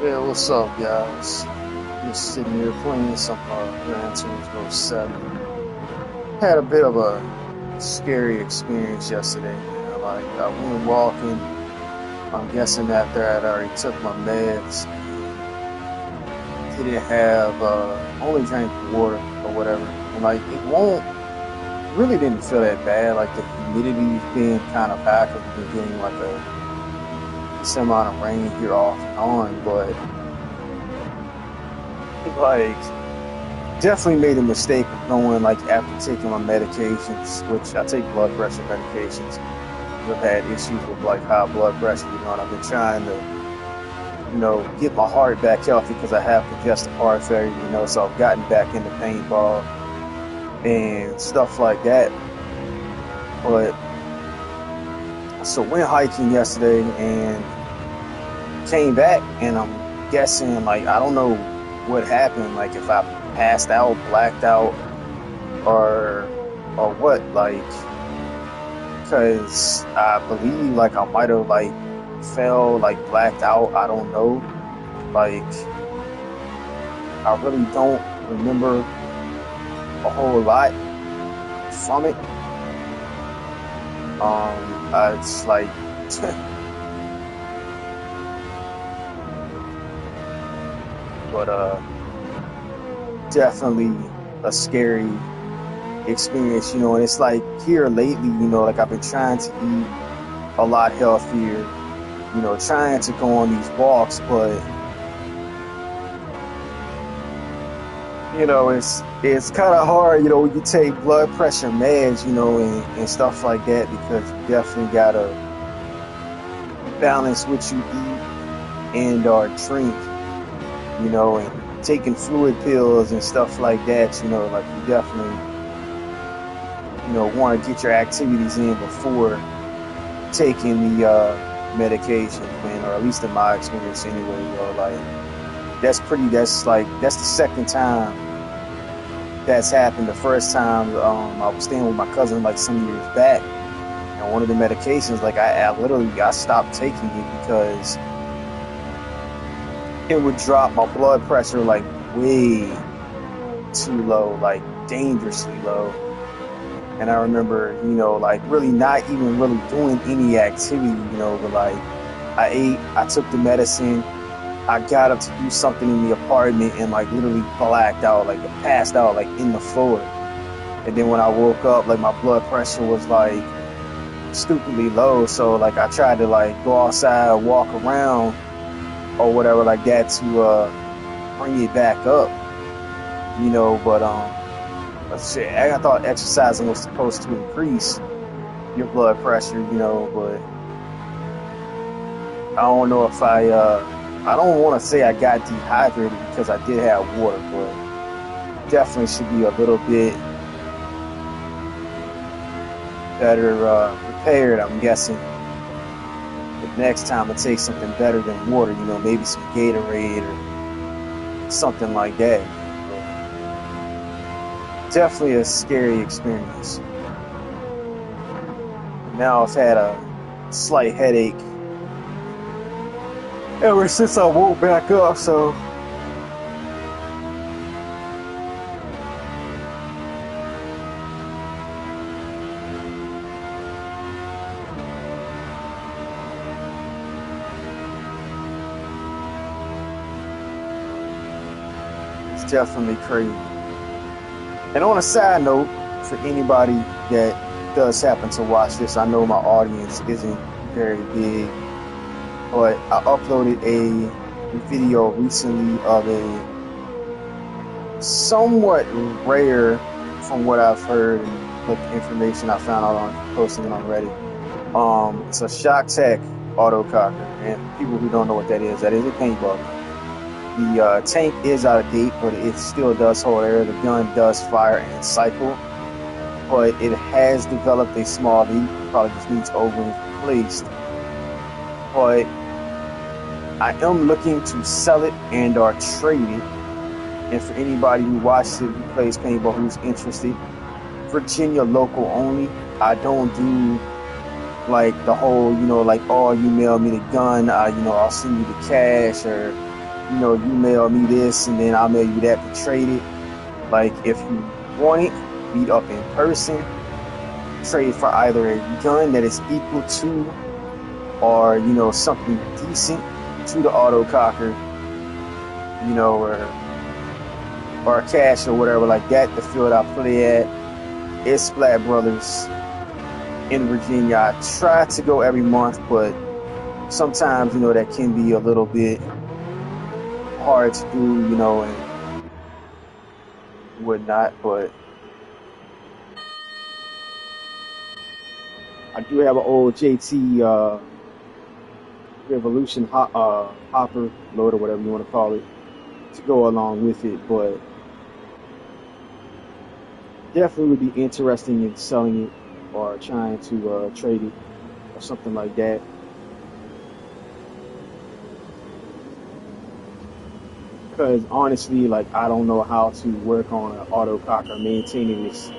Yeah, what's up, guys? Just sitting here playing some Gran Tourismo 7. Had a bit of a scary experience yesterday, man. Like, I went walking. I'm guessing after I'd already took my meds, didn't have, only drank water or whatever. And, like, really didn't feel that bad. Like, the humidity being kind of high because we've been getting, like, a decent amount of rain here off and on, but like definitely made a mistake of going like after taking my medications, which I take blood pressure medications. I've had issues with like high blood pressure, and I've been trying to, get my heart back healthy because I have congestive heart failure, so I've gotten back into paintball and stuff like that. But so went hiking yesterday and came back, and I'm guessing like I don't know what happened, like if I passed out, blacked out, or what, like, because I believe like I might have like fell, like blacked out. I don't know, like I really don't remember a whole lot from it. It's like but definitely a scary experience, and it's like here lately, like I've been trying to eat a lot healthier, trying to go on these walks, but it's kind of hard, when you take blood pressure meds, and stuff like that, because you definitely gotta balance what you eat and or drink, and taking fluid pills and stuff like that, like you definitely, want to get your activities in before taking the medication, man, or at least in my experience anyway, like that's the second time that's happened. The first time, I was staying with my cousin like some years back, and one of the medications, like I literally I stopped taking it because it would drop my blood pressure like way too low, like dangerously low. And I remember, like really not even really doing any activity, but like I ate, I took the medicine, I got up to do something in the apartment and like literally blacked out, like passed out, like in the floor. And then when I woke up, like my blood pressure was like stupidly low. So like I tried to like go outside, walk around or whatever like that to bring it back up, but shit, I thought exercising was supposed to increase your blood pressure, but I don't know if I don't want to say I got dehydrated because I did have water, but definitely should be a little bit better prepared, I'm guessing. But next time I take something better than water, maybe some Gatorade or something like that. But definitely a scary experience. Now I've had a slight headache ever since I woke back up, so it's definitely crazy. And on a side note, for anybody that does happen to watch this, I know my audience isn't very big, but I uploaded a video recently of a somewhat rare, from what I've heard and the information I found out on posting it on Reddit. It's a Shock Tech autococker, and people who don't know what that is a paintball. The tank is out of date, but it still does hold air. The gun does fire and cycle, but it has developed a small leak. Probably just needs overly replaced. But I am looking to sell it and or trade it. And for anybody who watches it, who plays paintball, who's interested, Virginia local only. I don't do like the whole, like, oh, you mail me the gun, I'll send you the cash, or you mail me this and then I'll mail you that to trade it. Like, if you want it, meet up in person, trade for either a gun that is equal to or, something decent to the autococker, or cash or whatever like that. The field I play at is Splat Brothers in Virginia. I try to go every month, but sometimes, that can be a little bit hard to do, and whatnot. But I do have an old JT Revolution hopper load, or whatever you want to call it, to go along with it. But definitely would be interesting in selling it or trying to trade it or something like that. Because honestly, like, I don't know how to work on an autococker. Maintaining this,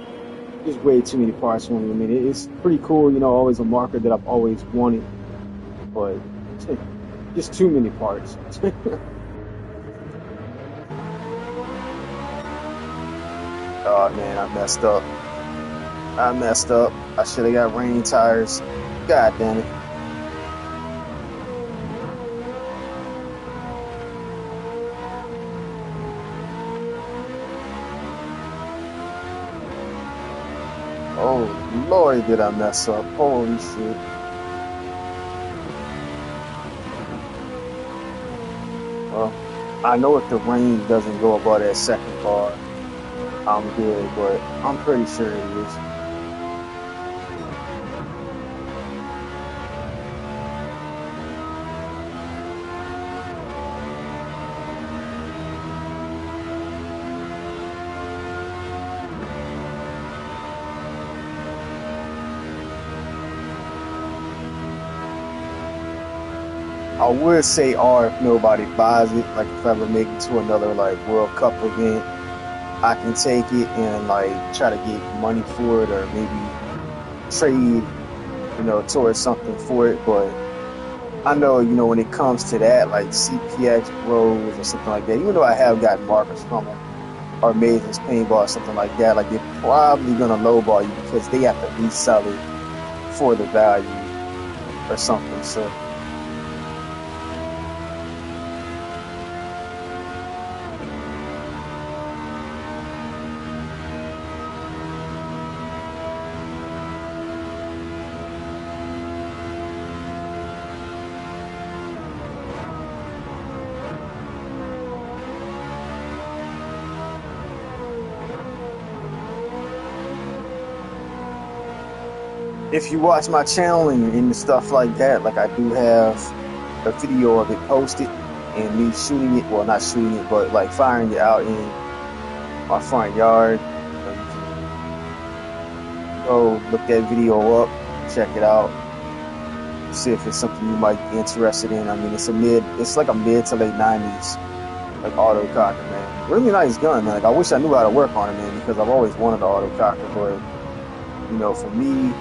there's way too many parts for me. I mean, it's pretty cool, always a marker that I've always wanted, but just too many parts. Oh man, I messed up. I should have got rain tires. God damn it. Oh Lord, did I mess up. Holy shit. Well, I know if the rain doesn't go above that second bar, I'm good, but I'm pretty sure it is. I would say R if nobody buys it. Like if I ever make it to another like World Cup event, I can take it and like try to get money for it or maybe trade, towards something for it. But I know, when it comes to that, like CPX Bros or something like that, even though I have gotten markers from them or Maiden's Paintball or something like that, like they're probably gonna lowball you because they have to resell it for the value or something. So if you watch my channel and stuff like that, like I do have a video of it posted and me shooting it, well not shooting it, but like firing it out in my front yard. You can go look that video up, check it out, see if it's something you might be interested in. I mean, it's like a mid to late '90s, like autococker, man. Really nice gun, man. Like I wish I knew how to work on it, man, because I've always wanted an autococker, but for me,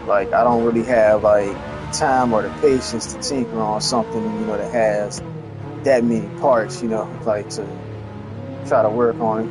like I don't really have like the time or the patience to tinker on something, that has that many parts, like to try to work on it.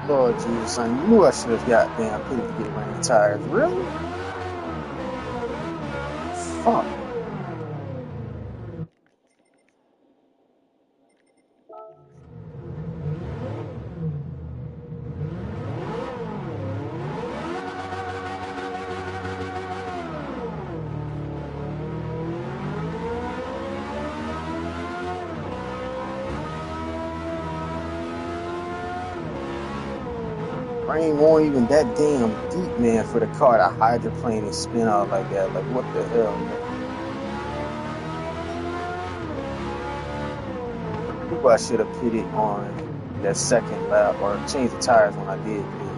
Lord Jesus, son, you knew I should have goddamn paid to get rain tires. Really? Fuck. Rain won't even that damn deep, man, for the car to hydroplane and spin out like that. Like, what the hell, man? Knew I should have put it on that second lap or changed the tires when I did, man.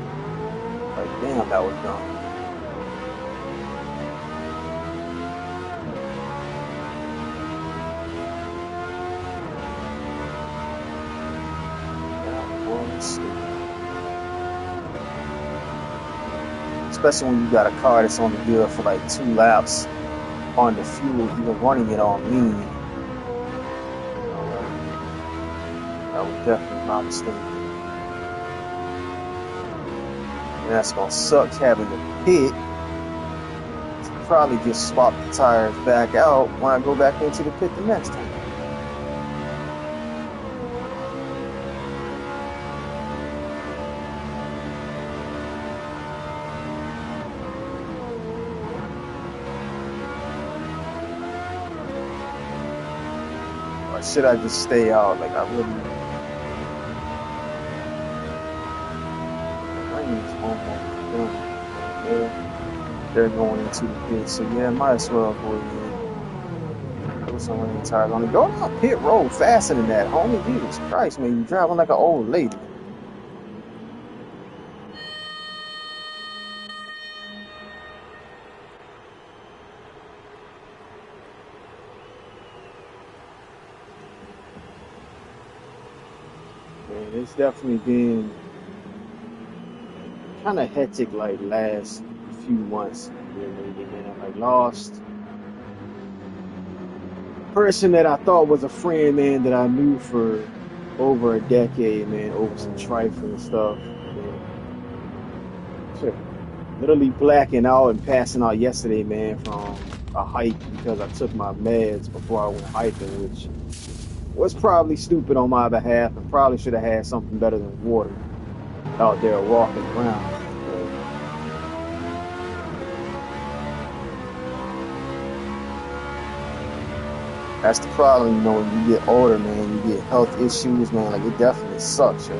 Like, damn, that was dumb. Yeah, boy, let's see. Especially when you got a car that's only good for like 2 laps on the fuel, even running it on lean. That was definitely my mistake. And that's gonna suck having to pit. Probably just swap the tires back out when I go back into the pit the next time. Or should I just stay out? Like I really, the rain's almost done. They're going into the pit, so yeah, might as well go ahead. Put some rain tires on it. Go down pit road faster than that, homie. Jesus Christ, man, you driving like an old lady. Man, it's definitely been kind of hectic like last few months here lately, man. Like lost a person that I thought was a friend, man, that I knew for over a decade, man, over some trifling stuff. Man. Shit. literally blacking out and passing out yesterday, man, from a hike because I took my meds before I went hiking, which was probably stupid on my behalf and probably should have had something better than water out there walking around, man. But that's the problem, when you get older, man, you get health issues, man. Like it definitely sucks, yo.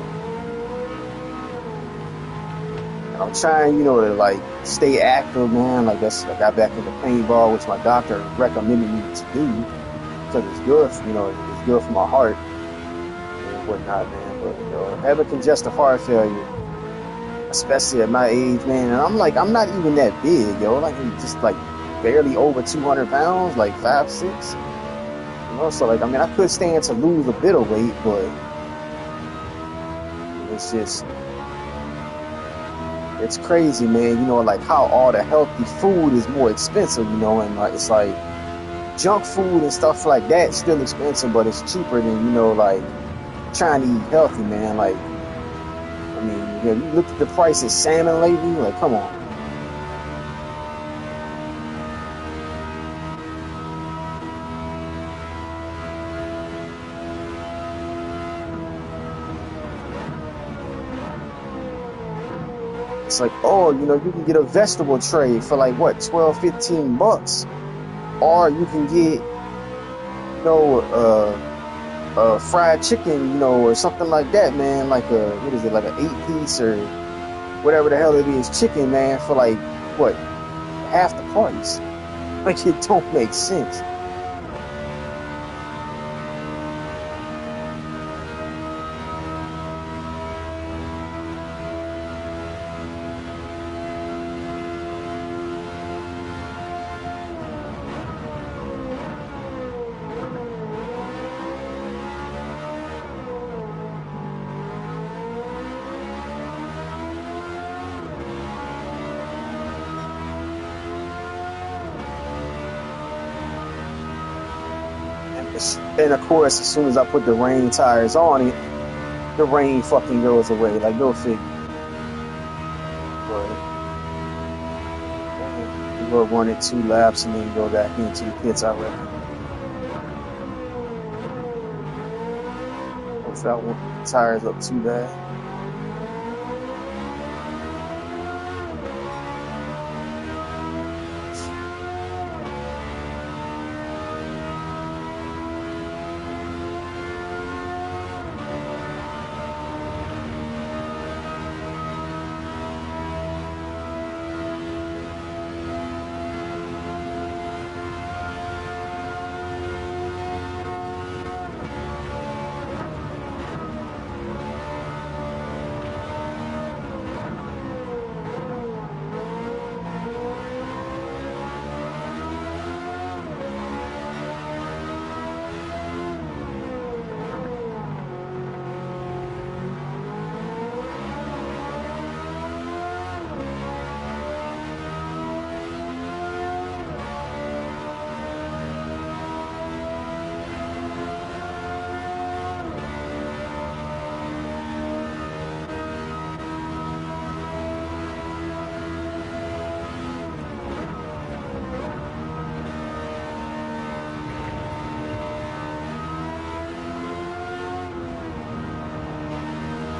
And I'm trying, to like stay active, man. Like I got back into paintball, which my doctor recommended me to do because it's good, it's good for my heart and whatnot, man. But having congestive heart failure, especially at my age, man, and I'm not even that big, yo. Like I'm just like barely over 200 pounds, like 5'6". So like I could stand to lose a bit of weight, but it's just it's crazy, man. Like how all the healthy food is more expensive, and it's like junk food and stuff like that still expensive, but it's cheaper than like trying to eat healthy, man. Like have you looked at the price of salmon lately? Like, come on. It's like, oh, you can get a vegetable tray for like what, 12, $15, or you can get, fried chicken, or something like that, man. Like what is it, like an 8-piece or whatever the hell it is, chicken, man, for like what, half the price. Like it don't make sense. And of course, as soon as I put the rain tires on it, the rain fucking goes away. Like, go figure. But you go 1 or 2 laps and then go back into the pits, I reckon. Without the tires up too bad.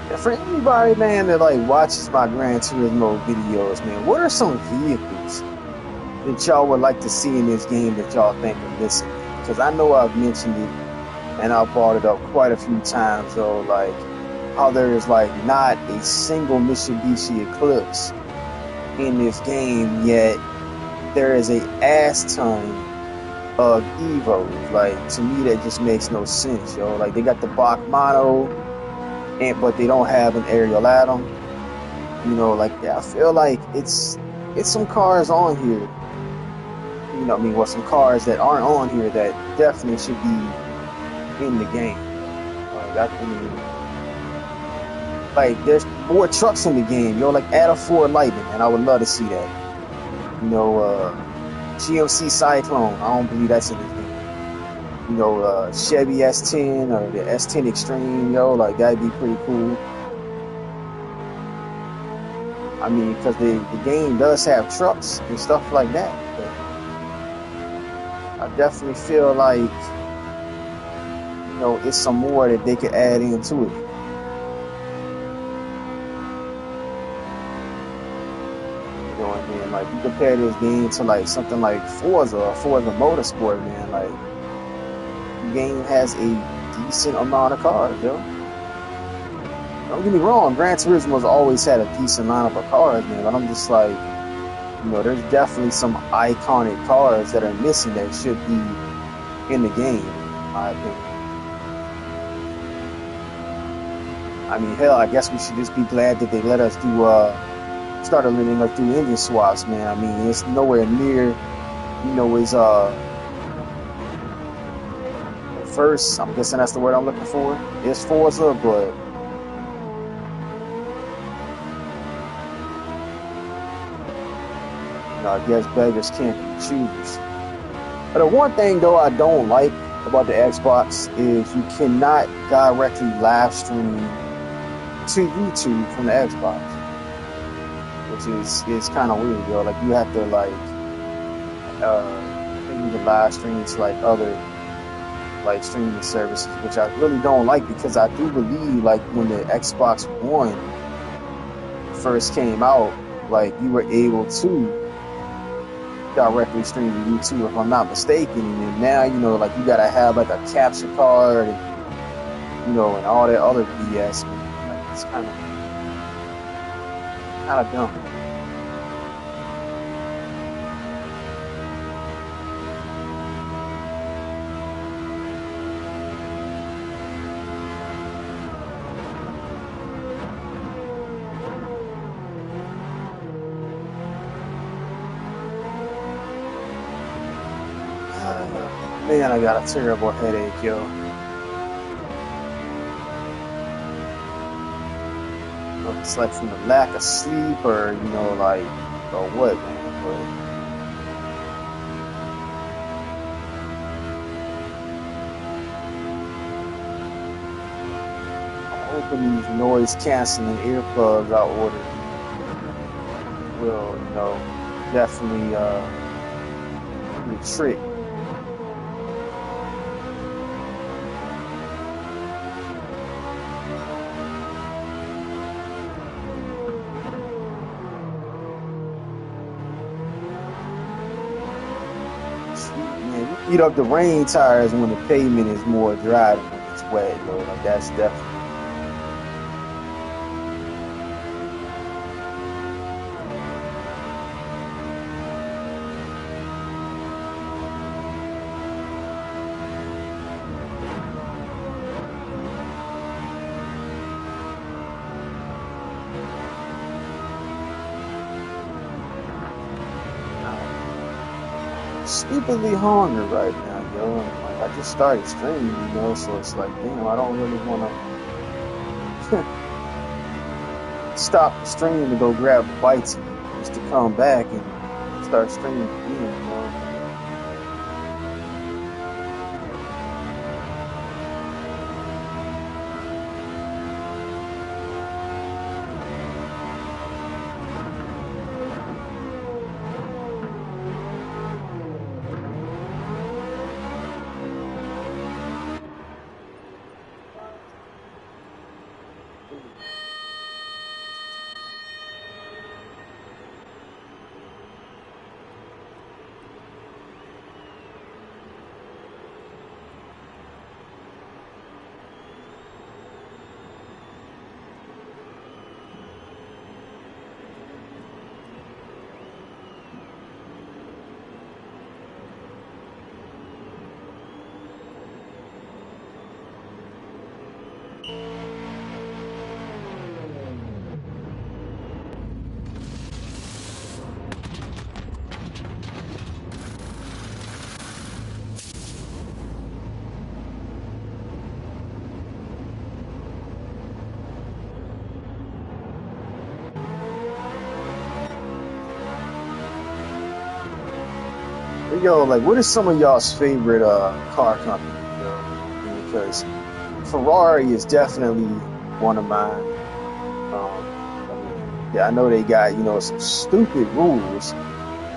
And for anybody, man, that like watches my Gran Turismo videos, man, what are some vehicles that y'all would like to see in this game that y'all think are missing? Because I know I've mentioned it and I've brought it up quite a few times, though, like how there is like not a single Mitsubishi Eclipse in this game, yet there is a ass ton of Evos. Like, to me, that just makes no sense, yo. Like, they got the Bach Mono, but they don't have an aerial atom. Like, I feel like it's some cars on here. Some cars that aren't on here that definitely should be in the game. Like, there's more trucks in the game, yo. Like, add a Ford Lightning, and I would love to see that. GMC Cyclone, I don't believe that's in this game. Chevy S10 or the S10 Extreme, yo, like that'd be pretty cool. I mean, because the game does have trucks and stuff like that, but I definitely feel like, it's some more that they could add into it. And then like you compare this game to like something like Forza or Forza Motorsport, man, like the game has a decent amount of cars, yo. Don't get me wrong, Gran Turismo has always had a decent lineup of cars, man, but I'm just like, there's definitely some iconic cars that are missing that should be in the game, in my opinion. I mean, hell, I guess we should just be glad that they let us started letting us do engine swaps, man. I mean, it's nowhere near, as first. I'm guessing that's the word I'm looking for. It's Forza, but I guess beggars can't be choosers. But the one thing though I don't like about the Xbox is you cannot directly live stream to YouTube from the Xbox, which is kind of weird, yo. Like you have to maybe the live stream to like other like streaming services, which I really don't like, because I do believe like when the Xbox One first came out, like you were able to directly stream to YouTube, if I'm not mistaken. And now, like you gotta have like a capture card and and all that other BS. Like it's kind of dumb. Man, I got a terrible headache, yo. It's like from the lack of sleep, or or what, man. But I'm hoping these noise canceling earplugs I ordered will, definitely do the trick. Heat up the rain tires when the pavement is more dry than when it's wet, yo. Like that's definitely. Stupidly hungry right now, yo. Like I just started streaming, so it's like, damn, I don't really want to stop the stream to go grab a bite to eat, just to come back and start streaming again, yo, like, what is some of y'all's favorite car companies, yo? Because Ferrari is definitely one of mine. I mean, I know they got, some stupid rules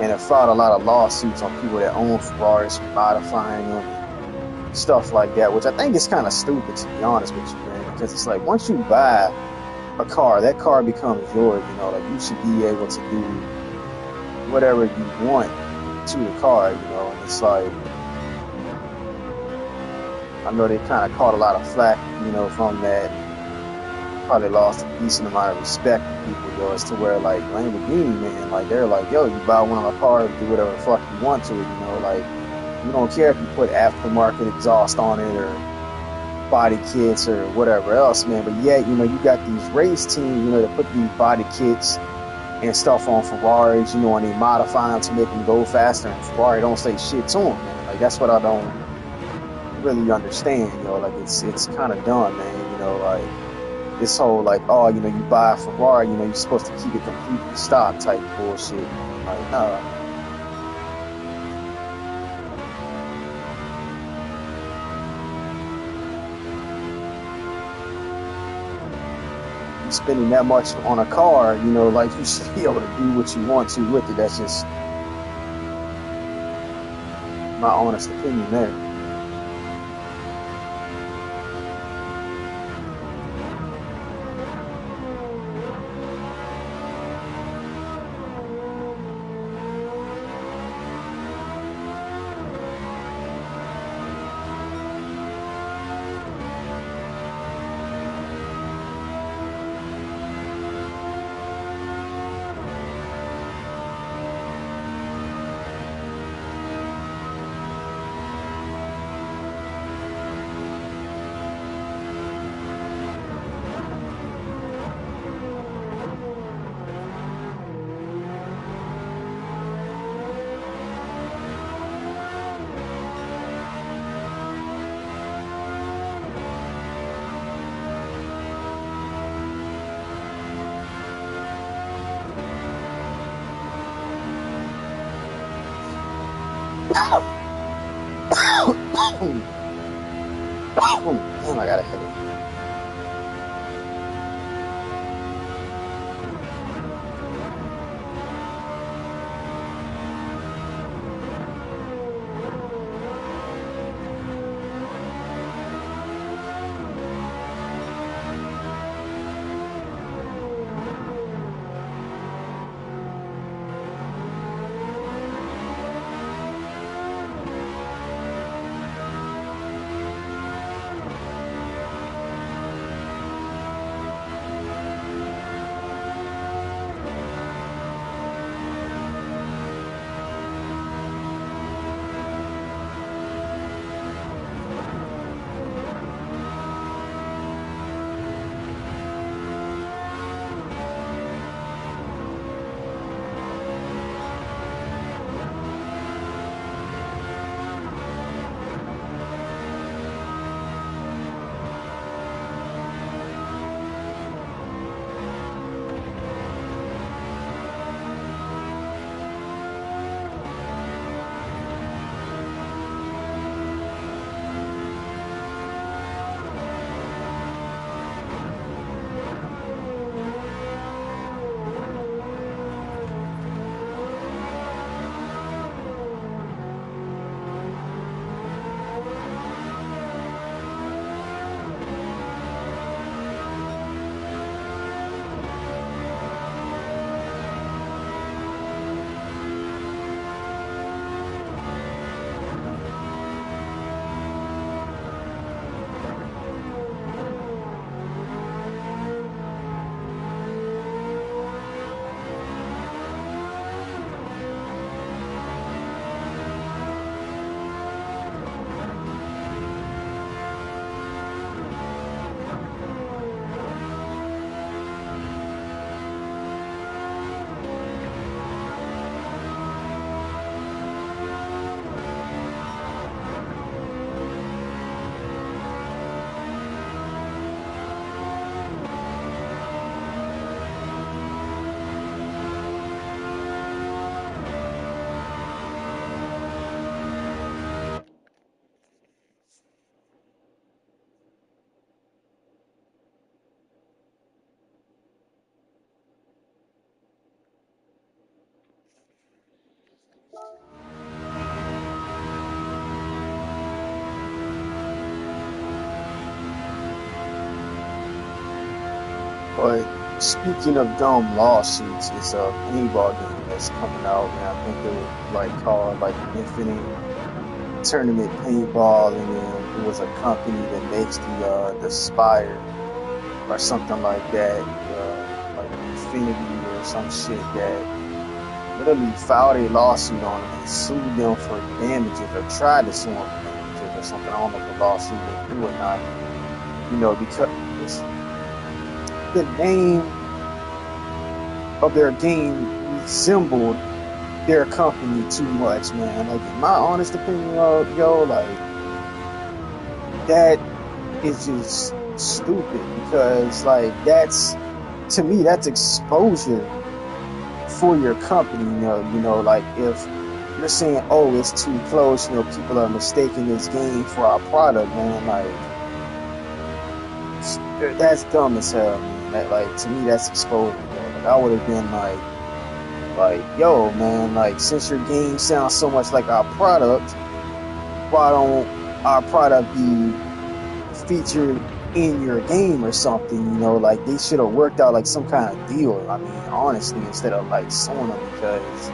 and have filed a lot of lawsuits on people that own Ferraris for modifying them and stuff like that, which I think is kind of stupid, to be honest with you, man, because it's like once you buy a car, that car becomes yours, like you should be able to do whatever you want to the car, and it's like, I know they kind of caught a lot of flack, from that, and probably lost a decent amount of respect from people, as to where like Lamborghini, man, like they're like, yo, you buy one of our cars, do whatever the fuck you want to it, like we don't care if you put aftermarket exhaust on it or body kits or whatever else, man. But yet, you got these race teams, that put these body kits and stuff on Ferraris, and they modify them to make them go faster, and Ferrari don't say shit to them, man. Like that's what I don't really understand, like it's kind of dumb, man. Like this whole like, oh, you buy a Ferrari, you're supposed to keep it completely stock type bullshit, man. Like, nah. You spending that much on a car, like you should be able to do what you want to with it. That's just my honest opinion there. Damn, I got a headache. But speaking of dumb lawsuits, it's a paintball game that's coming out, and I think it was like called like Infinite Tournament Paintball, and then it was a company that makes the Spire or something like that, like Infinity or some shit that literally filed a lawsuit on them and sued them for damages or tried to sue them for damages or something. I don't know if the lawsuit went through or not, because the name of their game resembled their company too much, man. Like, in my honest opinion, yo, like, that is just stupid because, like, to me, that's exposure for your company, like if you're saying, oh, it's too close, people are mistaking this game for our product, man, like that's dumb as hell, man. That, like, to me, that's exposure, bro. Like, I would have been like, yo, man, like, since your game sounds so much like our product, why don't our product be featured in your game or something, like they should have worked out like some kind of deal. I mean, honestly, instead of like suing them because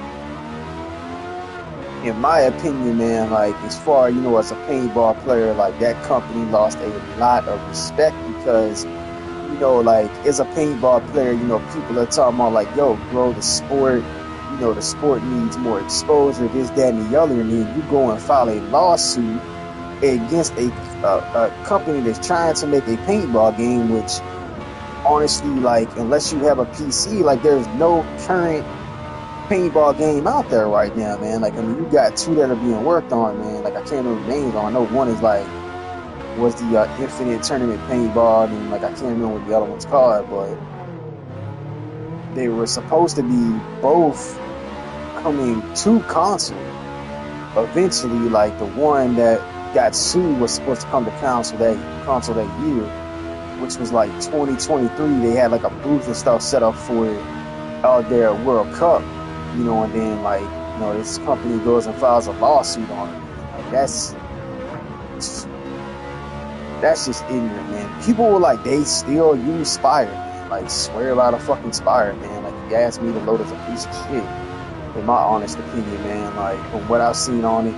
in my opinion, man, like as far, as a paintball player, like that company lost a lot of respect because, like as a paintball player, people are talking about like, yo, bro, the sport, the sport needs more exposure, this, that, and the other. And then you go and file a lawsuit against a company that's trying to make a paintball game, which honestly, like, unless you have a PC, like, there's no current paintball game out there right now, man. Like, I mean, you got two that are being worked on, man. Like, I can't remember the names on. I know one is like was the Infinite Tournament Paintball, and like I can't remember what the other one's called, but they were supposed to be both coming to console eventually. Like the one that got sued was supposed to come to console that year, which was like 2023. They had like a booth and stuff set up for it out there at World Cup, and then like, this company goes and files a lawsuit on them, man. Like that's just ignorant, man. People were like, they still use Spire, man. Like, swear by the fucking Spire, man. Like, if you ask me, the loader's a piece of shit, in my honest opinion, man. Like, from what I've seen on it,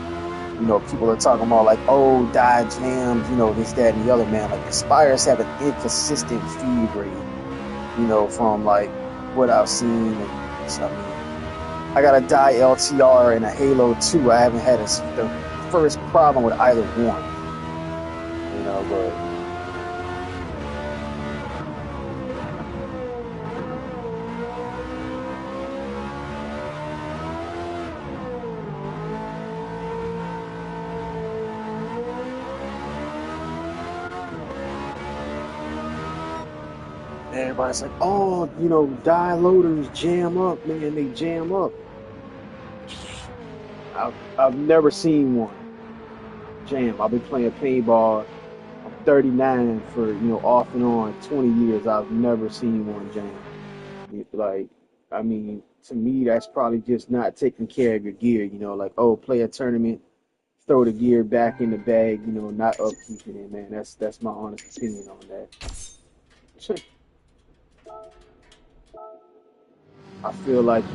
people are talking about like, oh, die jams, this, that, and the other, man. Like, the Spires have an inconsistent feed rate, from like what I've seen. And I mean, I got a die LTR and a Halo 2. I haven't had the first problem with either one, but everybody's like, oh, die loaders jam up, man. They jam up. I've never seen one jam. I've been playing paintball. I'm 39 for, off and on 20 years. I've never seen one jam. Like, I mean, to me, that's probably just not taking care of your gear. Like, oh, play a tournament, throw the gear back in the bag. Not upkeeping it, man. That's my honest opinion on that. I feel like, if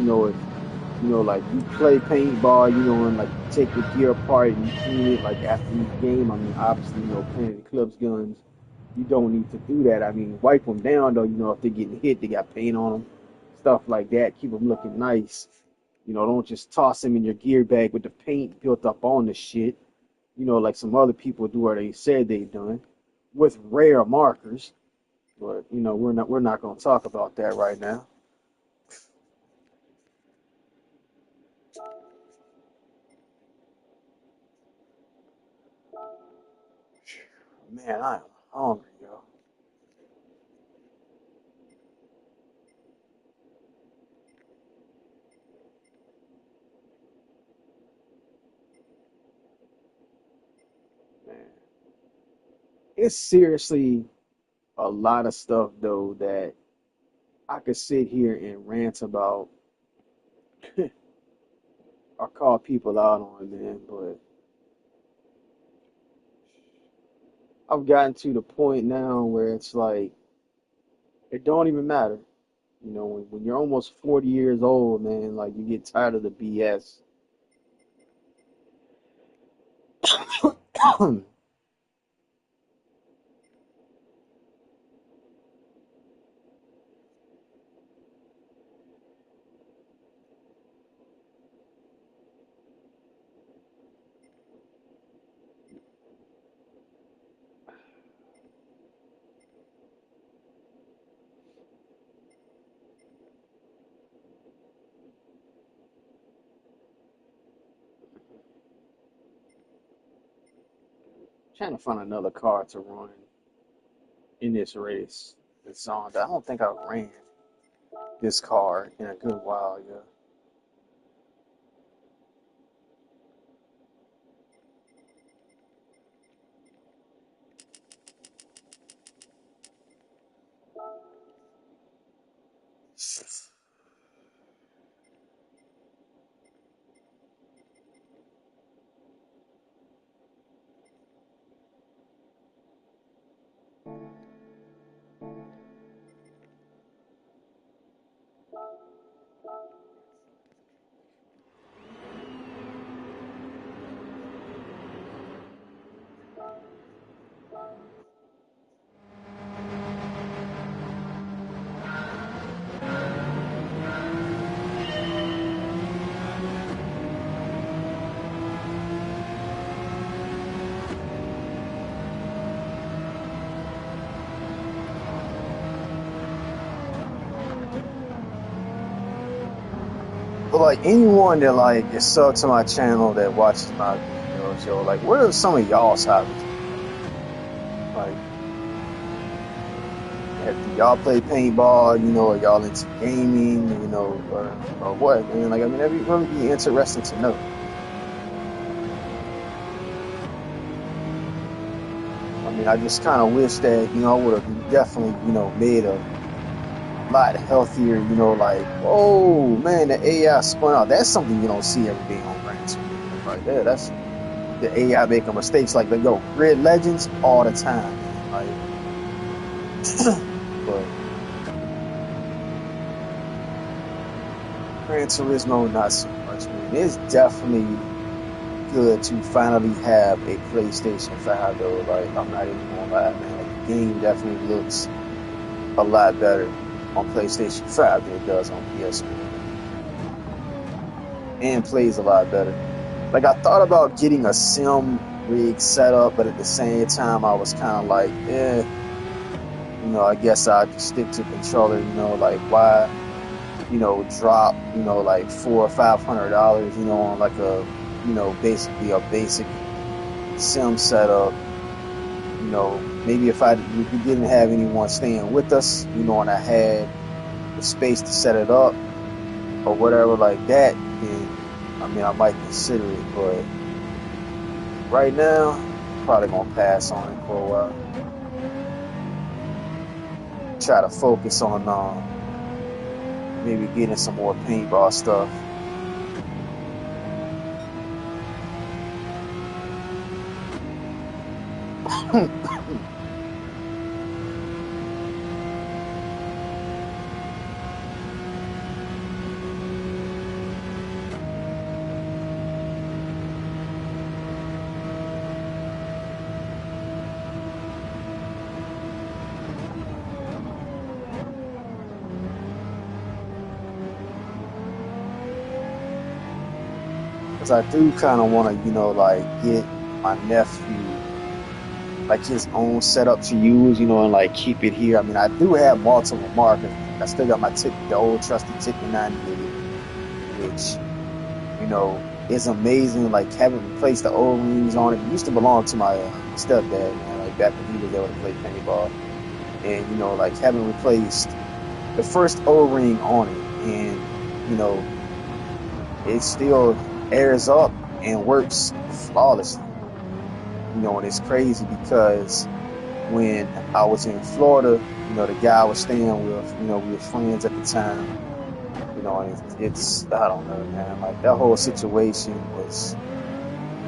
like you play paintball, and like you take your gear apart and you clean it like after each game. I mean, obviously, Planet Eclipse guns, you don't need to do that. I mean, wipe them down though. If they're getting hit, they got paint on them, stuff like that. Keep them looking nice. Don't just toss them in your gear bag with the paint built up on the shit. Like some other people do or they said they've done with rare markers. But we're not gonna talk about that right now. Man, I am hungry, yo. Man, it's seriously a lot of stuff though that I could sit here and rant about or call people out on, man. But I've gotten to the point now where it's like It don't even matter. You know, when you're almost 40 years old, man, like you get tired of the BS. Trying to find another car to run in this race. It's on. I don't think I ran this car in a good while. Yeah. But like anyone that like is sub to my channel that watches my videos, yo, like what are some of y'all's hobbies? Like, do y'all play paintball? You know, are y'all into gaming? You know, or what? Man, like I mean, that'd really be interesting to know. I mean, I just kind of wish that I would have definitely made a lot healthier. Like oh man, the AI spun out. That's something you don't see every day on Gran. Like yeah, that's the AI making mistakes. Like Grid Legends all the time, man. But Gran Turismo not so much, man. It's definitely good to finally have a PlayStation 5 though. Like I'm not even gonna lie, man. Like, the game definitely looks a lot better on PlayStation 5 than it does on PS4, and plays a lot better. Like I thought about getting a sim rig set up, but at the same time I was kind of like, I guess I just stick to controller. Like why, drop, like $400 or $500, on like a, basically a basic sim setup. Maybe if we didn't have anyone staying with us, and I had the space to set it up or whatever like that, then I mean I might consider it. But right now, probably gonna pass on it for a while. Try to focus on maybe getting some more paintball stuff. Because I do kind of want to, like get my nephew like his own setup to use, and like keep it here. I mean, I do have multiple markers. I still got the old trusty Ticket 98, which, is amazing. Like having replaced the O-rings on it. It used to belong to my stepdad, man, like back when he was able to play paintball. And, like having replaced the first O-ring on it, and, it still airs up and works flawlessly. And it's crazy because when I was in Florida, the guy I was staying with, we were friends at the time, and it's, I don't know, man, like that whole situation was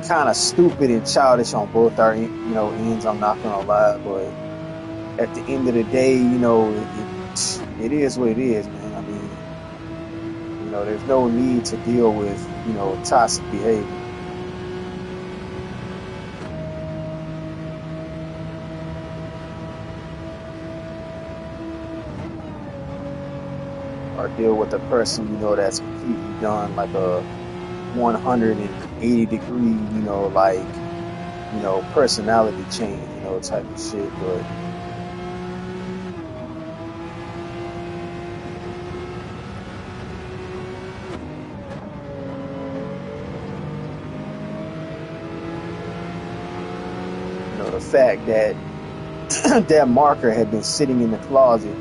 kind of stupid and childish on both our, ends, I'm not gonna lie, but at the end of the day, it is what it is, man. I mean, there's no need to deal with, toxic behavior or deal with a person, that's completely done like a 180 degree, personality change, type of shit. But the fact that that marker had been sitting in the closet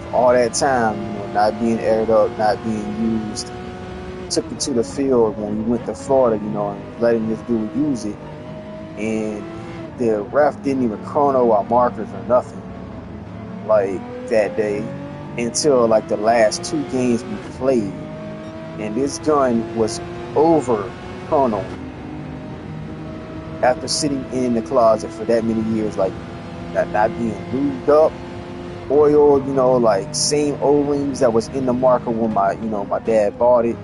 for all that time, not being aired up, not being used, took it to the field when we went to Florida, and letting this dude use it, and the ref didn't even chrono our markers or nothing like that day until like the last two games we played, and this gun was over chronoing after sitting in the closet for that many years, like not being lubed up, oiled, like same O-rings that was in the marker when my dad bought it,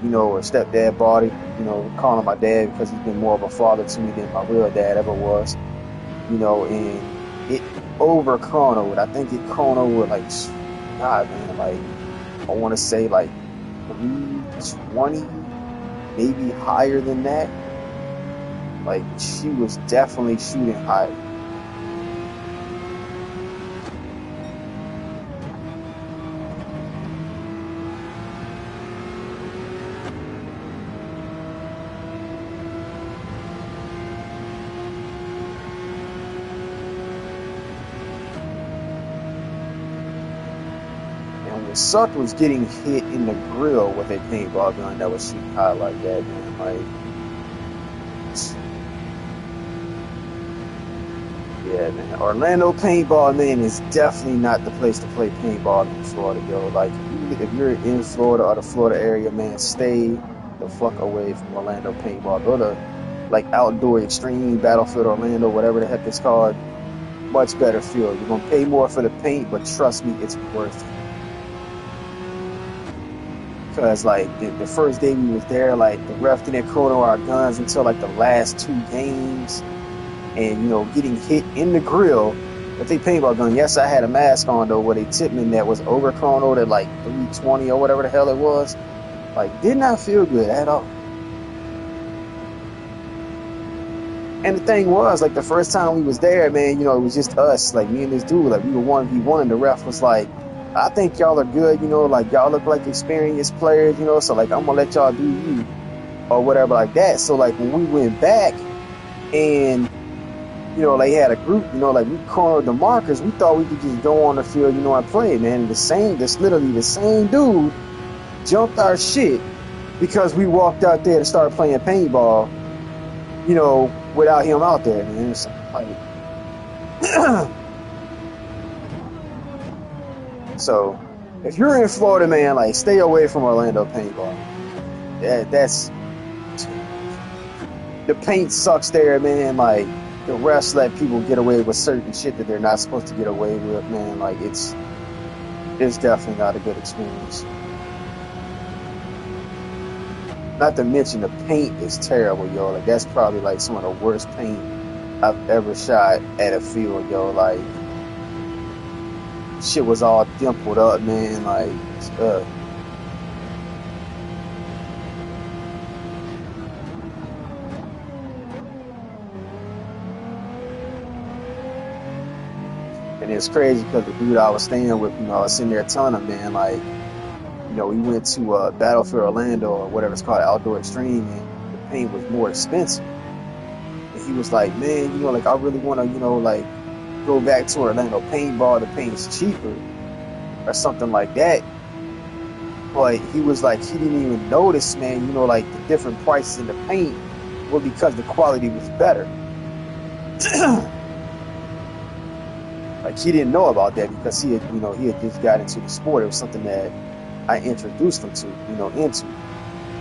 or stepdad bought it, calling my dad because he's been more of a father to me than my real dad ever was, and it over chronoed. I think it chronoed like, God, man, like, I want to say like 320, maybe higher than that. Like, she was definitely shooting high. And what sucked was getting hit in the grill with a paintball gun that was shooting high like that, man. Like, yeah, man. Orlando paintball, man, is definitely not the place to play paintball in Florida, yo. Like, if you're in Florida or the Florida area, man, stay the fuck away from Orlando paintball. Go to, like, Outdoor Extreme, Battlefield Orlando, whatever the heck it's called. Much better field. You're going to pay more for the paint, but trust me, it's worth it. Because, like, the first day we was there, like, the ref didn't chrono our guns until, like, the last two games. And, getting hit in the grill with a paintball gun. Yes, I had a mask on, though, with a Tipman that was over chronoed at, like, 320 or whatever the hell it was. Like, did not feel good at all. And the thing was, like, the first time we was there, man, it was just us, like, me and this dude, like, we were 1v1, and the ref was like, I think y'all are good, like, y'all look like experienced players, so, like, I'm gonna let y'all do you, or whatever like that. So, like, when we went back, and, they had a group, like, we cornered the markers, we thought we could just go on the field, and play, man. That's literally the same dude jumped our shit because we walked out there to start playing paintball, without him out there, man. It's like, so if you're in Florida, man, like, stay away from Orlando paintball. That's the paint sucks there, man. Like, the refs let people get away with certain shit that they're not supposed to get away with, man. Like, it's definitely not a good experience. Not to mention the paint is terrible, yo. Like, that's probably like some of the worst paint I've ever shot at a field, yo. Like, shit was all dimpled up, man. Like, and it's crazy because the dude I was staying with, I was sitting there telling him, man, like, we went to Battlefield Orlando or whatever it's called, Outdoor Extreme, and the paint was more expensive. And he was like, man, like, I really want to, like, go back to Orlando paintball. The paint's cheaper or something like that. But he was like, he didn't even notice, man, like, the different prices in the paint were because the quality was better. Like, he didn't know about that because he had just got into the sport. It was something that I introduced him to, into.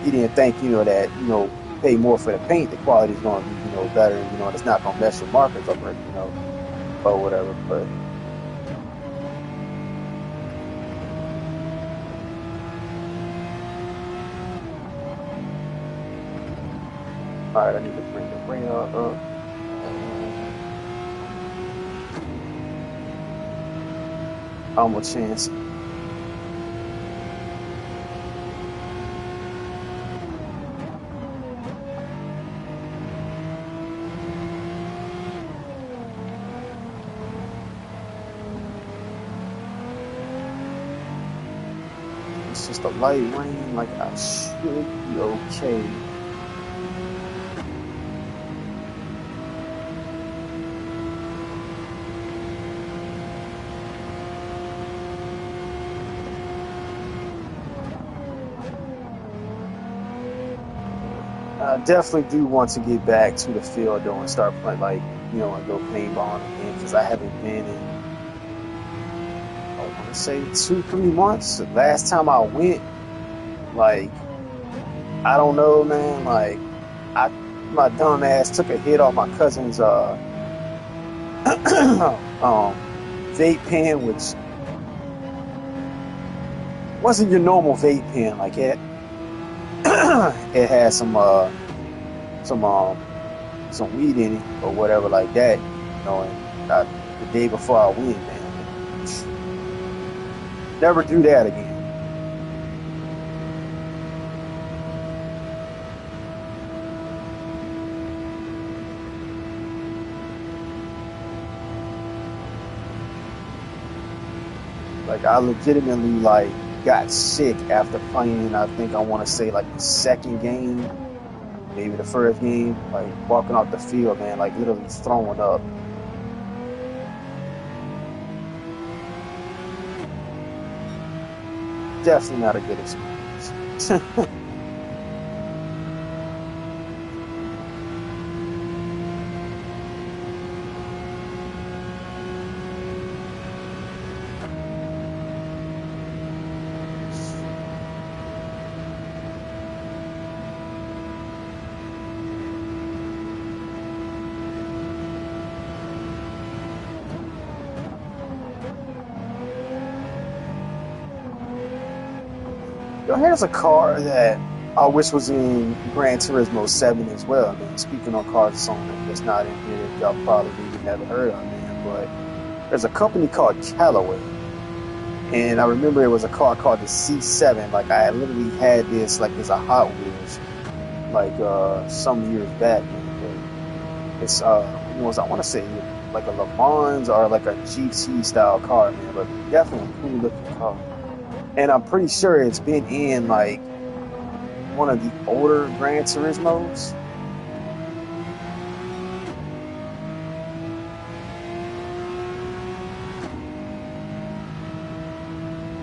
He didn't think, that, pay more for the paint, the quality is going to be, better, and it's not going to mess your markers up or, or whatever. But All right, I need to bring the radar up. I'm gonna chance it. It's just a light rain, like I should be okay. I definitely do want to get back to the field though and start playing, like, and go paintballing again because I haven't been in, I want to say 2, 3 months. Last time I went, like, I don't know, man. Like, I my dumb ass took a hit off my cousin's vape pen, which wasn't your normal vape pen. Like it had some some weed in it or whatever like that. And the day before I went, man, never do that again. Like I legitimately like got sick after playing. I think I want to say like the second game, maybe the first game. Like walking off the field, man, like literally throwing up. Definitely not a good experience. Here's a car that I wish was in Gran Turismo 7 as well. I mean, speaking on cars, it's something that's not in here that y'all probably even never heard of, man. But there's a company called Callaway, and I remember it was a car called the C7. Like I literally had this like as a Hot Wheels, like some years back. Man. But it's it was, I want to say like a Le Mans or like a GT style car, man. But definitely a cool looking car. And I'm pretty sure it's been in like one of the older Gran Turismos.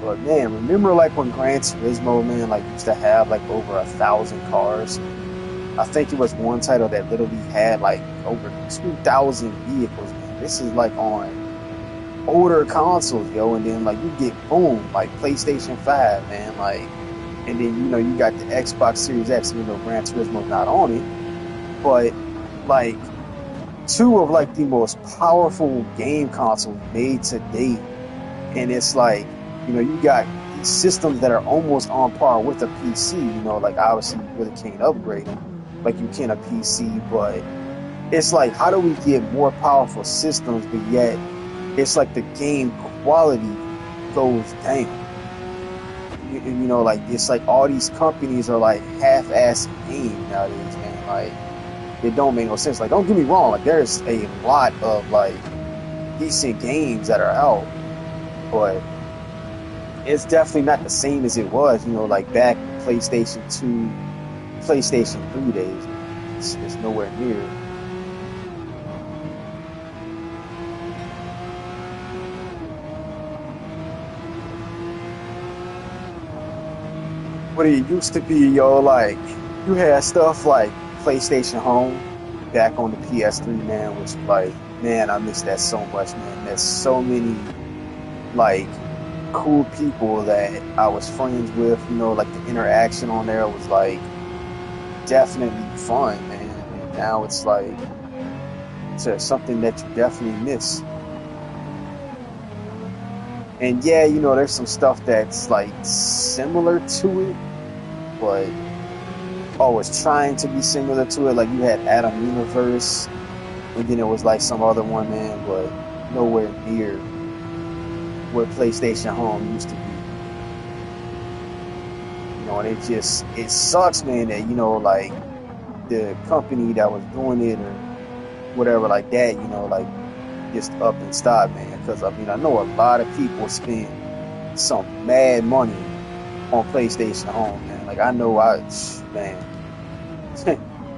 But man, remember like when Gran Turismo, man, like used to have like over 1,000 cars. I think it was one title that literally had like over 2,000 vehicles. Man. This is like on older consoles, yo, and then like you get boom, like PlayStation 5, man, like, and then you got the Xbox Series X, Gran Turismo's not on it, but like two of like the most powerful game consoles made to date, and it's like, you got these systems that are almost on par with a PC, like obviously you really can't upgrade them like you can a PC, but it's like, how do we get more powerful systems, but yet it's like the game quality goes down. Like it's like all these companies are like half-assed game nowadays, man. Like it don't make no sense. Like don't get me wrong, like there's a lot of like decent games that are out, but it's definitely not the same as it was, like back PlayStation 2, PlayStation 3 days. It's nowhere near. What it used to be, yo, like you had stuff like PlayStation Home back on the PS3, man, which like, man, I miss that so much, man. There's so many like cool people that I was friends with, like the interaction on there was like definitely fun, man. And now it's like it's something that you definitely miss. And yeah, there's some stuff that's like similar to it, but or was trying to be similar to it. Like you had Adam Universe, and then it was like some other one, man, but nowhere near what PlayStation Home used to be. And it sucks, man, that like the company that was doing it or whatever like that, like just up and stop, man. Because I know a lot of people spend some mad money on PlayStation Home, man. Like I know man,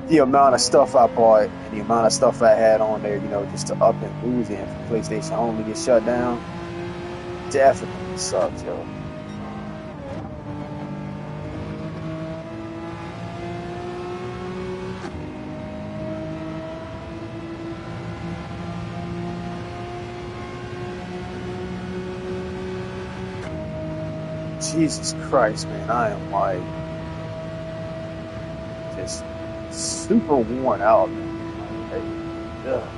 the amount of stuff I bought and the amount of stuff I had on there, just to up and lose it for PlayStation Home to get shut down, definitely sucks, yo. Jesus Christ, man, I am like just super worn out, man. Like, ugh.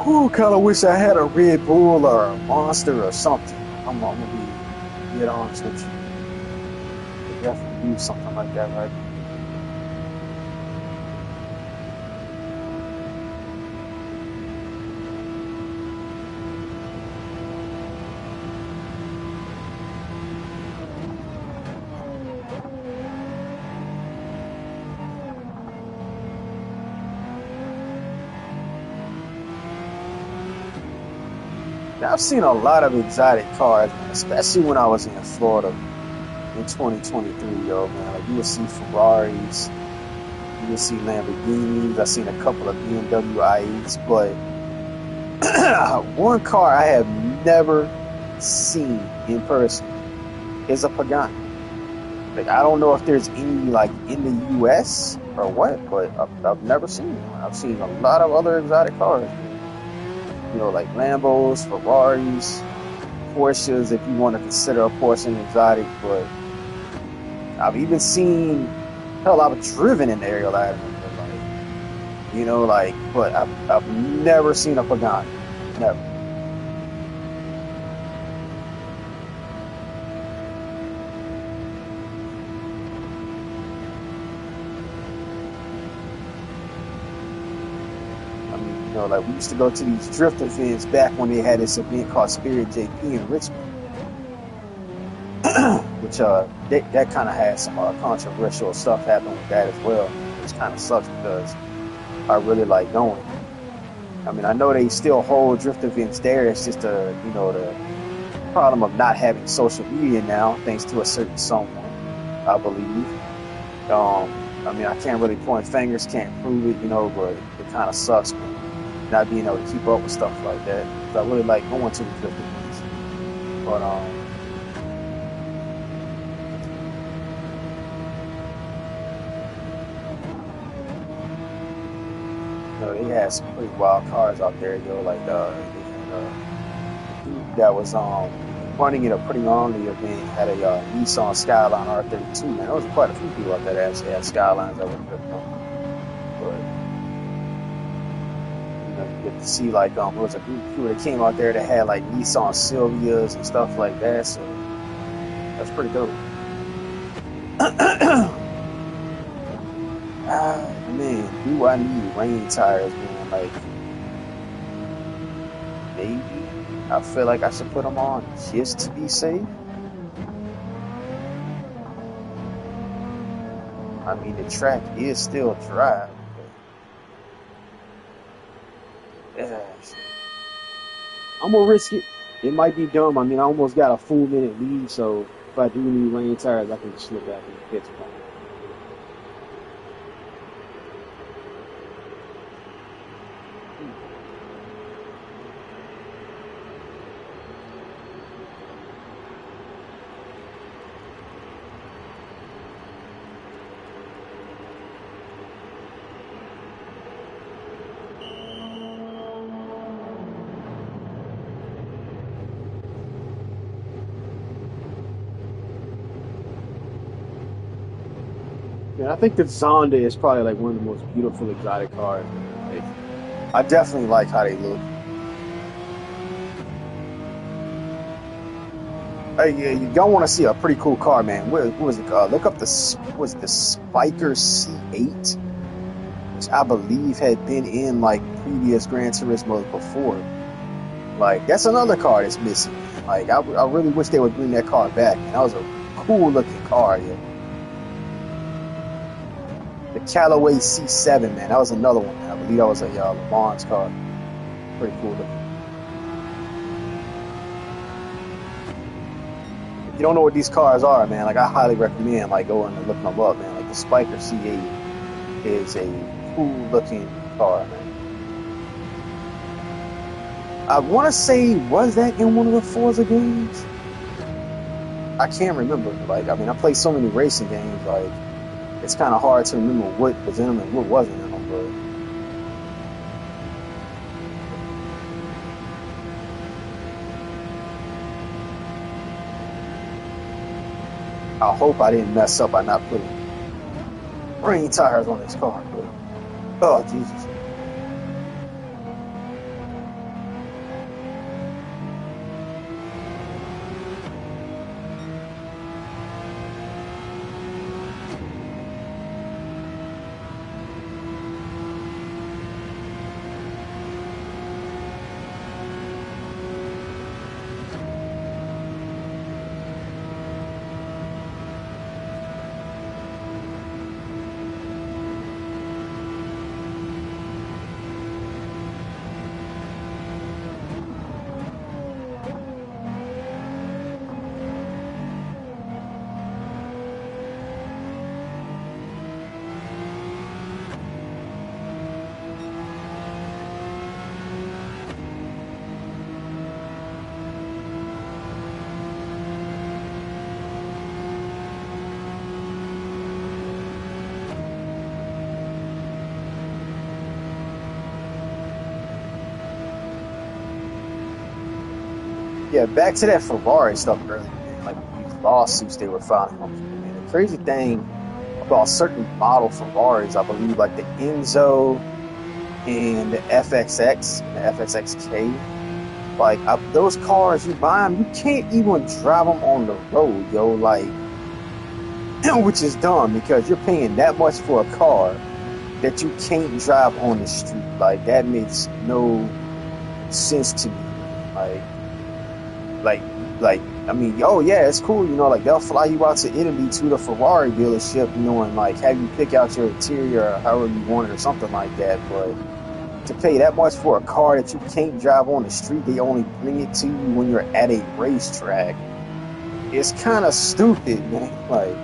Who kind of wish I had a Red Bull or a Monster or something. I'm gonna be get honest with you. Could definitely use something like that, right? Now, I've seen a lot of exotic cars, man, especially when I was in Florida in 2023, yo, man. Like you would see Ferraris, you would see Lamborghinis. I've seen a couple of BMW i8s, but one car I have never seen in person is a Pagani. Like I don't know if there's any like in the U.S. or what, but I've never seen one. I've seen a lot of other exotic cars, man. Like Lambos, Ferraris, Porsches, if you want to consider a Porsche an exotic. But I've even seen, hell, I've driven in the aerial Islander, but I've never seen a Pagani, never. Like we used to go to these drift events back when they had this event called Spirit JP in Richmond, which that kind of had some controversial stuff happen with that as well, which kind of sucks because I really like going. I know they still hold drift events there. It's just the problem of not having social media now, thanks to a certain someone, I believe. I can't really point fingers, can't prove it, but it kind of sucks, man, not being able to keep up with stuff like that. 'Cause I really like going to the drift events, but they had some pretty wild cars out there, yo. Like the dude that was running it or putting on the event had a Nissan Skyline R32. Man, there was quite a few people out there that actually had Skylines that were drift on. But you get to see like there was a group of people that came out there that had like Nissan Silvias and stuff like that. So that's pretty dope. Man, do I need rain tires, man? Like maybe I feel like I should put them on just to be safe. The track is still dry, but yeah, I'm gonna risk it. It might be dumb. I almost got a full minute lead, so if I do need rain tires, I can just slip back in the pits. And I think the Zonda is probably like one of the most beautiful exotic cars, man. Like, I definitely like how they look. Hey, yeah, you don't want to see a pretty cool car, man. What was it? Look up was the Spiker C8, which I believe had been in like previous Gran Turismos before. Like that's another car that's missing, man. Like I really wish they would bring that car back, man. That was a cool looking car, yeah. The Callaway C7, man. That was another one, man. I believe that was a Le Mans car. Pretty cool looking. If you don't know what these cars are, man, like I highly recommend like going and looking them up, man. Like the Spiker C8 is a cool looking car, man. I want to say, was that in one of the Forza games? I can't remember. Like, I mean, I played so many racing games, like, it's kind of hard to remember what was in them and what wasn't in them, but I hope I didn't mess up by not putting rain tires on this car. But, oh, Jesus. Yeah, back to that Ferrari stuff earlier, man. Like these lawsuits they were filing on people, man. The crazy thing about certain model Ferraris, I believe, like the Enzo and the FXX, and the FXXK, like those cars, you buy them, you can't even drive them on the road, yo. Like, which is dumb because you're paying that much for a car that you can't drive on the street. Like that makes no sense to me. Like like like I mean, oh yeah, it's cool, you know, like they'll fly you out to Italy to the Ferrari dealership, you know, and like have you pick out your interior or however you want it or something like that. But to pay that much for a car that you can't drive on the street, they only bring it to you when you're at a racetrack. It's kind of stupid, man. Like,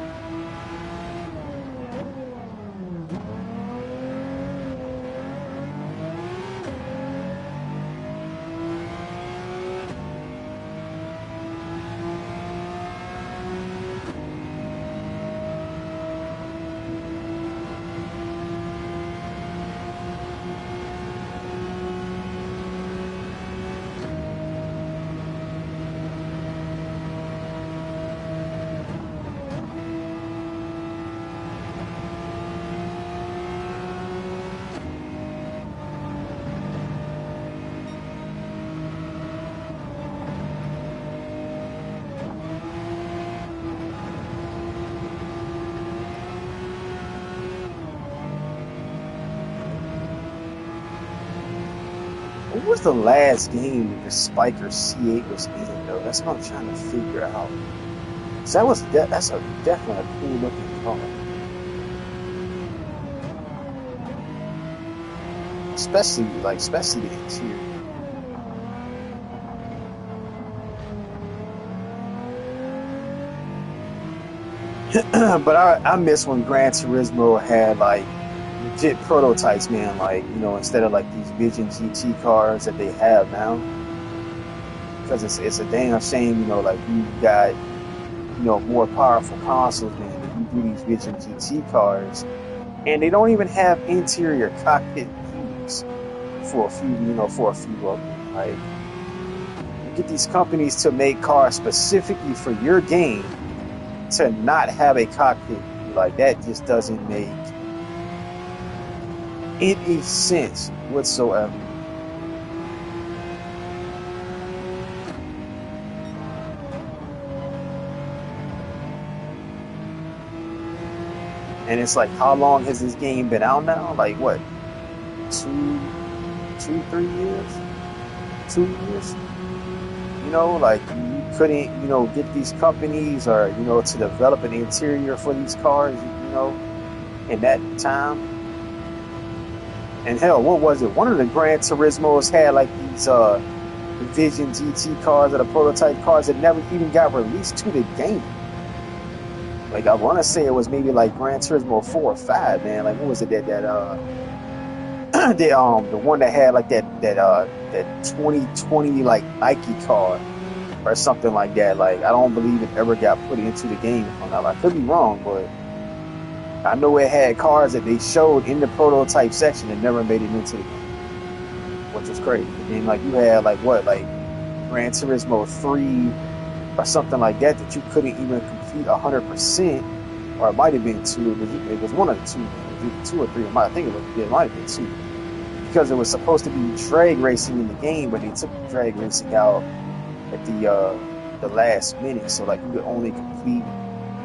what was the last game that the Spiker C8 was in, though? That's what I'm trying to figure out. So that's a definitely a cool looking car, especially the interior. But I miss when Gran Turismo had like legit prototypes, man. Like, you know, instead of like these Vision GT cars that they have now, because it's a damn shame, you know, like you got, you know, more powerful consoles, man. And you do these Vision GT cars, and they don't even have interior cockpit views for a few, you know, for a few of them. Like, you get these companies to make cars specifically for your game to not have a cockpit view. Like that just doesn't make any sense whatsoever. And it's like, how long has this game been out now? Like what, two, 3 years, 2 years? Like you couldn't, get these companies or, to develop an interior for these cars, in that time. And hell, what was it? One of the Gran Turismos had like these Vision GT cars or the prototype cars that never even got released to the game. Like I want to say it was maybe like Gran Turismo 4 or 5, man. Like what was it the one that had like that 2020 like Nike car or something like that. Like I don't believe it ever got put into the game. I could be wrong, but I know it had cars that they showed in the prototype section that never made it into the game, which was crazy. And then like you had like what, like Gran Turismo 3 or something like that that you couldn't even complete 100%, or it might have been two. It was one of the two. It was either two or three. I think it might have been two, because it was supposed to be drag racing in the game, but they took the drag racing out at the last minute. So like you could only complete,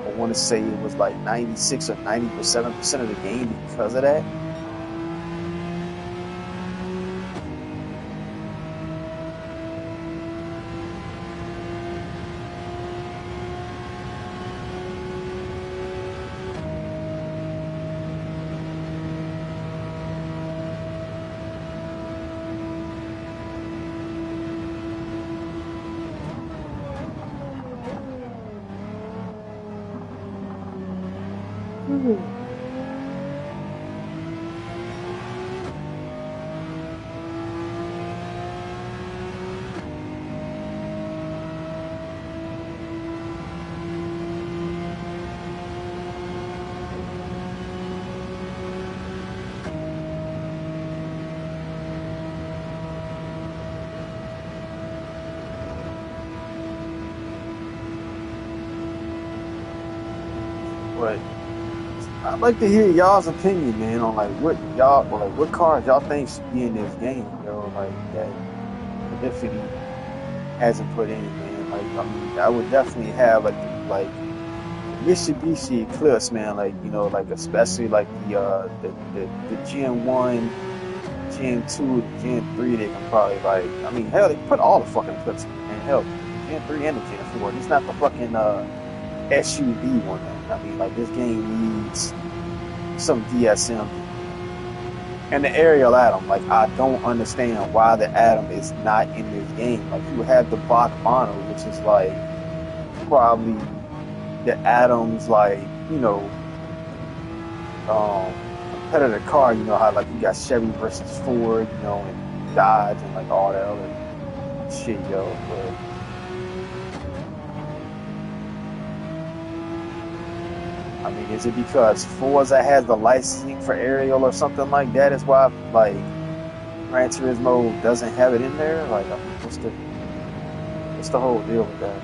I want to say it was like 96 or 97% of the game because of that. Mhm. But I'd like to hear y'all's opinion, man, on like what cars y'all think should be in this game, like that Infinity hasn't put in, man. Like I mean, I would definitely have like Mitsubishi Eclipse, man. Like like especially like the Gen 1, Gen 2, the Gen 3. They can probably like, I mean, hell, they can put all the fucking Eclipse in, man. Hell, the Gen 3 and the Gen 4. It's not the fucking SUV one, man. I mean, like this game needs some DSM. And the Ariel Atom, like I don't understand why the Atom is not in this game. Like you have the Bach Mono, which is like probably the Atom's like, um competitor car, how like you got Chevy versus Ford, and Dodge and like all that other shit, but I mean, is it because Forza has the licensing for Ariel or something like that? Is why like Gran Turismo doesn't have it in there? Like, I mean, what's the whole deal with that?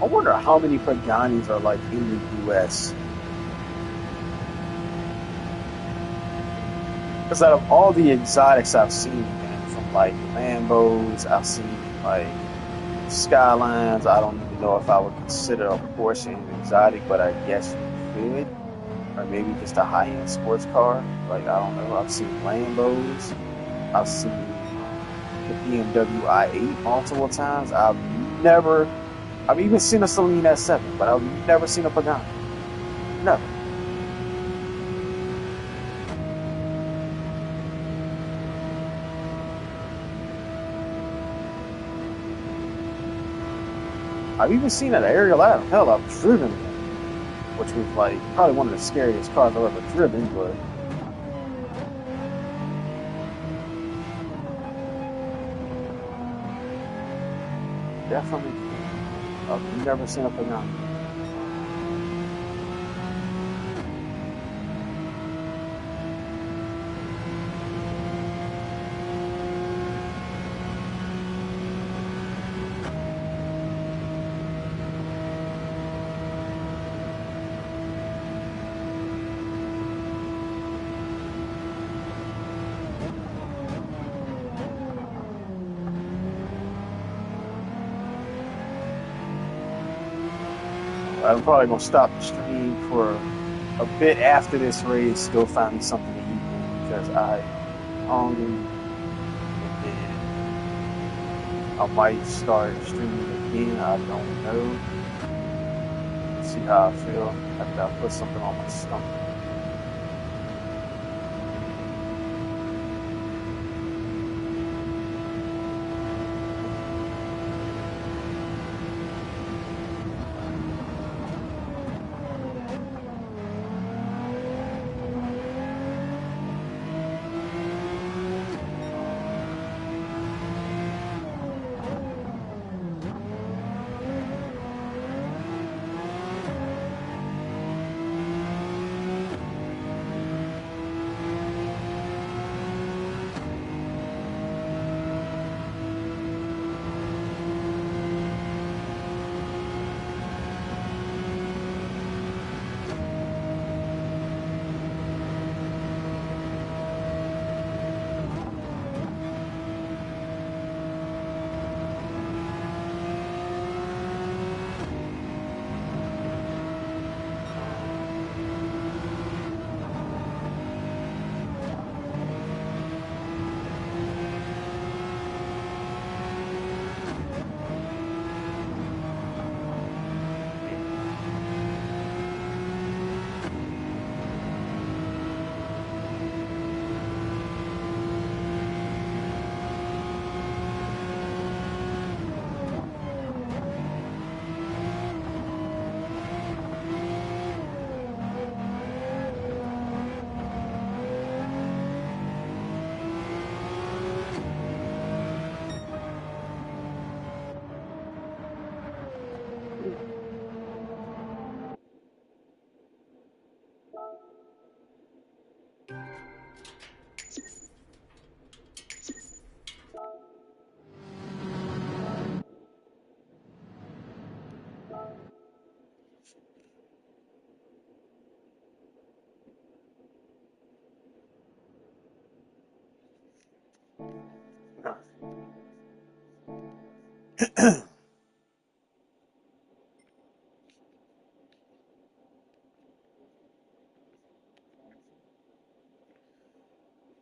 I wonder how many Paganis are like in the U.S. Because out of all the exotics I've seen, man, from like Lambos, I've seen like Skylines. I don't even know if I would consider a Porsche an exotic, but I guess you could, or maybe just a high-end sports car. Like I don't know. I've seen Lambos. I've seen the BMW i8 multiple times. I've even seen a Celine S7, but I've never seen a Pagani. Never. I've even seen an Ariel Atom. Hell, I've driven one, which was like probably one of the scariest cars I've ever driven, but definitely cool. I've never seen a Pagani. I'm probably gonna stop the stream for a bit after this race, go find me something to eat, man, because I am hungry, and then I might start streaming again. I don't know. See how I feel after I put something on my stomach.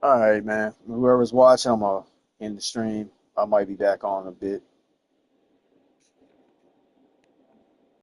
All right, man. Whoever's watching, I'm gonna end the stream. I might be back on in a bit.